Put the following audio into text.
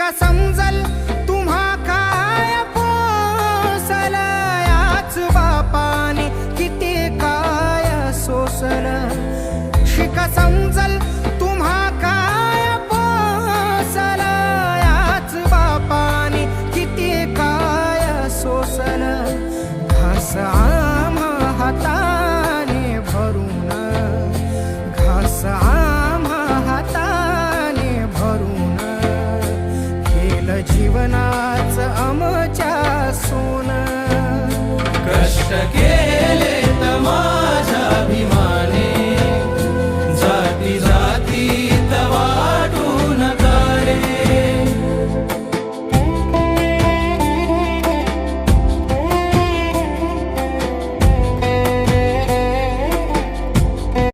शिका समजल तुम्हा काय पोसल, याच बापाने किती काय सोसल. शिका समजल तुम्हा काय पोसल, याच बापाने किती काय सोसल. घास आम्हा हाताने भरून, घास आम्हा हाताने भरून, केलं जीवनाच आमच्या सोनं. कष्ट